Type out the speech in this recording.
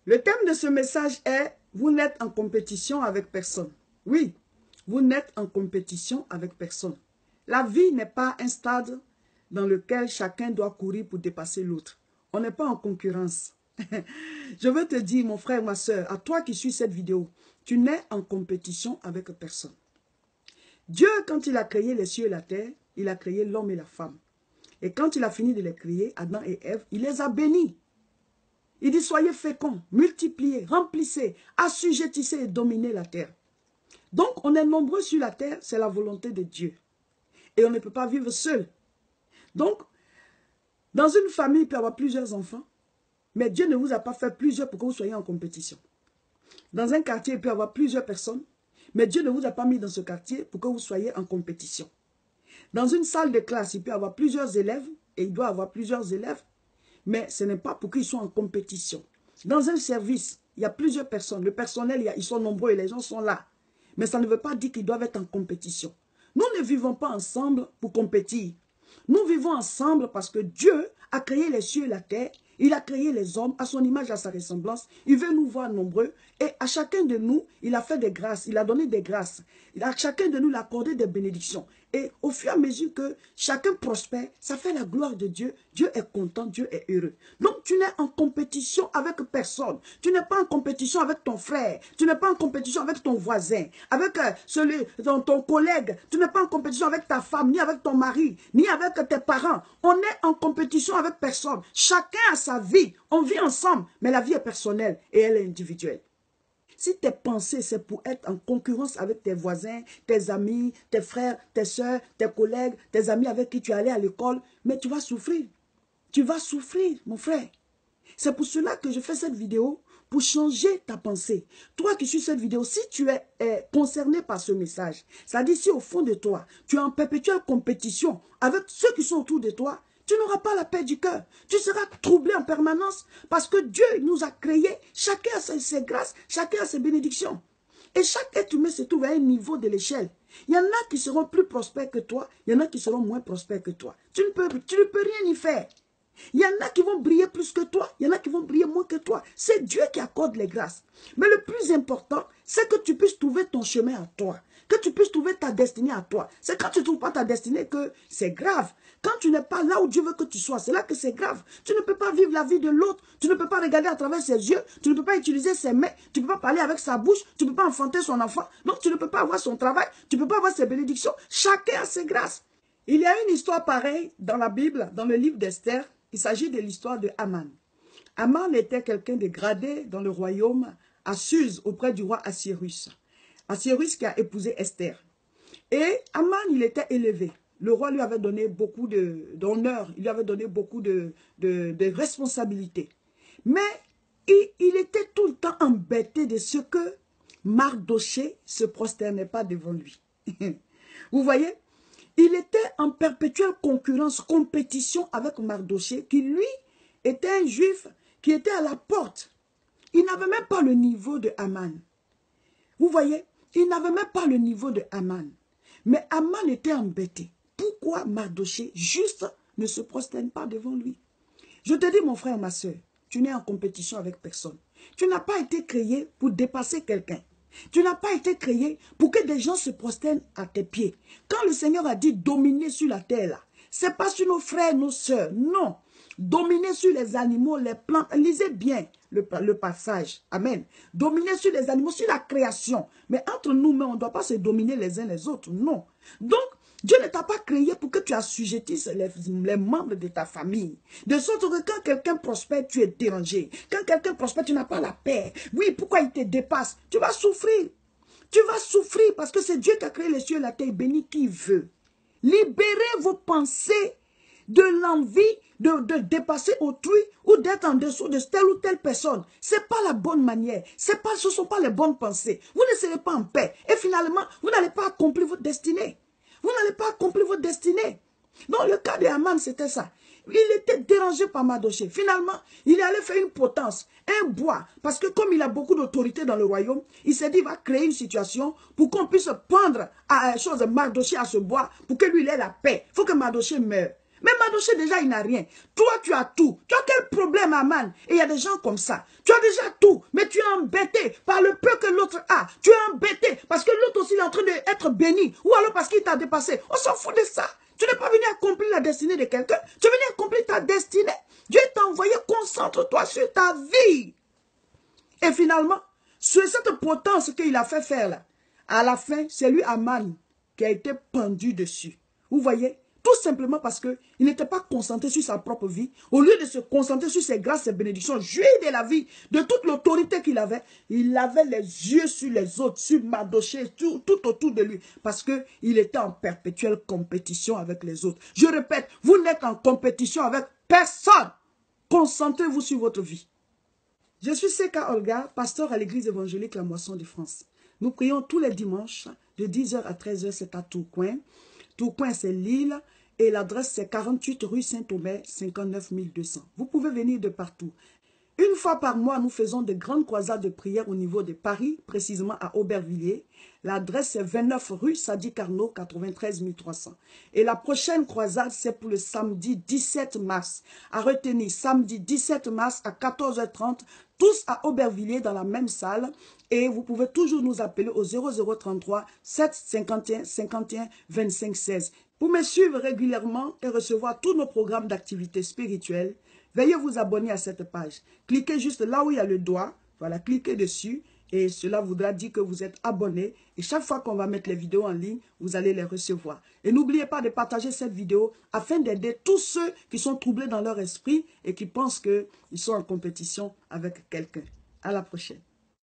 Le thème de ce message est « Vous n'êtes en compétition avec personne ». Oui, vous n'êtes en compétition avec personne. La vie n'est pas un stade dans lequel chacun doit courir pour dépasser l'autre. On n'est pas en concurrence. Je veux te dire, mon frère, ma soeur, à toi qui suis cette vidéo, tu n'es en compétition avec personne. Dieu, quand il a créé les cieux et la terre, il a créé l'homme et la femme. Et quand il a fini de les créer, Adam et Ève, il les a bénis. Il dit, soyez féconds, multipliez, remplissez, assujettissez et dominez la terre. Donc, on est nombreux sur la terre, c'est la volonté de Dieu. Et on ne peut pas vivre seul. Donc, dans une famille, il peut y avoir plusieurs enfants, mais Dieu ne vous a pas fait plusieurs pour que vous soyez en compétition. Dans un quartier, il peut y avoir plusieurs personnes, mais Dieu ne vous a pas mis dans ce quartier pour que vous soyez en compétition. Dans une salle de classe, il peut y avoir plusieurs élèves, et il doit y avoir plusieurs élèves, mais ce n'est pas pour qu'ils soient en compétition. Dans un service, il y a plusieurs personnes. Le personnel, ils sont nombreux et les gens sont là. Mais ça ne veut pas dire qu'ils doivent être en compétition. Nous ne vivons pas ensemble pour compétir. Nous vivons ensemble parce que Dieu a créé les cieux et la terre. Il a créé les hommes à son image, à sa ressemblance. Il veut nous voir nombreux. Et à chacun de nous, il a fait des grâces. Il a donné des grâces. À chacun de nous, il a accordé des bénédictions. Et au fur et à mesure que chacun prospère, ça fait la gloire de Dieu. Dieu est content, Dieu est heureux. Donc tu n'es en compétition avec personne. Tu n'es pas en compétition avec ton frère. Tu n'es pas en compétition avec ton voisin, avec ton collègue. Tu n'es pas en compétition avec ta femme, ni avec ton mari, ni avec tes parents. On est en compétition avec personne. Chacun a sa vie. On vit ensemble, mais la vie est personnelle et elle est individuelle. Si tes pensées, c'est pour être en concurrence avec tes voisins, tes amis, tes frères, tes soeurs, tes collègues, tes amis avec qui tu es allé à l'école, mais tu vas souffrir. Tu vas souffrir, mon frère. C'est pour cela que je fais cette vidéo, pour changer ta pensée. Toi qui suis cette vidéo, si tu es concerné par ce message, c'est-à-dire si au fond de toi, tu es en perpétuelle compétition avec ceux qui sont autour de toi, tu n'auras pas la paix du cœur. Tu seras troublé en permanence parce que Dieu nous a créés. Chacun a ses grâces, chacun a ses bénédictions. Et chaque être humain se trouve à un niveau de l'échelle. Il y en a qui seront plus prospères que toi, il y en a qui seront moins prospères que toi. Tu ne peux rien y faire. Il y en a qui vont briller plus que toi, il y en a qui vont briller moins que toi. C'est Dieu qui accorde les grâces. Mais le plus important, c'est que tu puisses trouver ton chemin à toi. Que tu puisses trouver ta destinée à toi. C'est quand tu ne trouves pas ta destinée que c'est grave. Quand tu n'es pas là où Dieu veut que tu sois, c'est là que c'est grave. Tu ne peux pas vivre la vie de l'autre. Tu ne peux pas regarder à travers ses yeux. Tu ne peux pas utiliser ses mains. Tu ne peux pas parler avec sa bouche. Tu ne peux pas enfanter son enfant. Donc tu ne peux pas avoir son travail. Tu ne peux pas avoir ses bénédictions. Chacun a ses grâces. Il y a une histoire pareille dans la Bible, dans le livre d'Esther. Il s'agit de l'histoire de Haman. Haman était quelqu'un de gradé dans le royaume à Suse, auprès du roi Assuérus. Assuérus qui a épousé Esther. Et Haman, il était élevé. Le roi lui avait donné beaucoup d'honneur, il lui avait donné beaucoup de responsabilités. Mais il était tout le temps embêté de ce que Mardoché ne se prosternait pas devant lui. Vous voyez? Il était en perpétuelle concurrence, compétition avec Mardoché, qui lui était un juif qui était à la porte. Il n'avait même pas le niveau de Haman. Vous voyez? Il n'avait même pas le niveau de Haman. Mais Haman était embêté. Pourquoi Mardoché, juste, ne se prosterne pas devant lui? Je te dis, mon frère, ma soeur, tu n'es en compétition avec personne. Tu n'as pas été créé pour dépasser quelqu'un. Tu n'as pas été créé pour que des gens se prosternent à tes pieds. Quand le Seigneur a dit dominer sur la terre, là, ce n'est pas sur nos frères, nos sœurs, non. Dominer sur les animaux, les plantes. Lisez bien le passage. Amen. Dominer sur les animaux, sur la création. Mais entre nous-mêmes, on ne doit pas se dominer les uns les autres. Non. Donc, Dieu ne t'a pas créé pour que tu assujettisses les membres de ta famille. De sorte que quand quelqu'un prospère, tu es dérangé. Quand quelqu'un prospère, tu n'as pas la paix. Oui, pourquoi il te dépasse? Tu vas souffrir. Tu vas souffrir parce que c'est Dieu qui a créé les cieux et la terre. Béni qui veut. Libérez vos pensées de l'envie de dépasser autrui ou d'être en dessous de telle ou telle personne. Ce n'est pas la bonne manière. Ce ne sont pas les bonnes pensées. Vous ne serez pas en paix. Et finalement, vous n'allez pas accomplir votre destinée. Vous n'allez pas accomplir votre destinée. Dans le cas de Haman, c'était ça. Il était dérangé par Mardoché. Finalement, il est allé faire une potence, un bois. Parce que comme il a beaucoup d'autorité dans le royaume, il s'est dit, il va créer une situation pour qu'on puisse prendre Mardoché à ce bois, pour que lui il ait la paix. Il faut que Mardoché meure. Mais Madoché, déjà, il n'a rien. Toi, tu as tout. Tu as quel problème, Aman? Et il y a des gens comme ça. Tu as déjà tout, mais tu es embêté par le peu que l'autre a. Tu es embêté parce que l'autre aussi il est en train d'être béni. Ou alors parce qu'il t'a dépassé. On s'en fout de ça. Tu n'es pas venu accomplir la destinée de quelqu'un. Tu es venu accomplir ta destinée. Dieu t'a envoyé, concentre-toi sur ta vie. Et finalement, sur cette potence qu'il a fait faire là, à la fin, c'est lui, Aman, qui a été pendu dessus. Vous voyez? Tout simplement parce qu'il n'était pas concentré sur sa propre vie. Au lieu de se concentrer sur ses grâces et bénédictions, jouir de la vie, de toute l'autorité qu'il avait, il avait les yeux sur les autres, sur Madoché, tout autour de lui. Parce qu'il était en perpétuelle compétition avec les autres. Je répète, vous n'êtes en compétition avec personne. Concentrez-vous sur votre vie. Je suis Seka Olga, pasteur à l'église évangélique La Moisson de France. Nous prions tous les dimanches de 10h à 13h, c'est à Tourcoing. Tourcoing, c'est Lille et l'adresse, c'est 48 rue Saint-Omer, 59 200. Vous pouvez venir de partout. Une fois par mois, nous faisons de grandes croisades de prière au niveau de Paris, précisément à Aubervilliers. L'adresse est 29 rue Sadi Carnot, 93 300. Et la prochaine croisade, c'est pour le samedi 17 mars. À retenir, samedi 17 mars à 14h30, tous à Aubervilliers dans la même salle. Et vous pouvez toujours nous appeler au 0033 751 51 25 16. Pour me suivre régulièrement et recevoir tous nos programmes d'activité spirituelle, veuillez vous abonner à cette page. Cliquez juste là où il y a le doigt. Voilà, cliquez dessus. Et cela voudra dire que vous êtes abonné. Et chaque fois qu'on va mettre les vidéos en ligne, vous allez les recevoir. Et n'oubliez pas de partager cette vidéo afin d'aider tous ceux qui sont troublés dans leur esprit et qui pensent qu'ils sont en compétition avec quelqu'un. À la prochaine.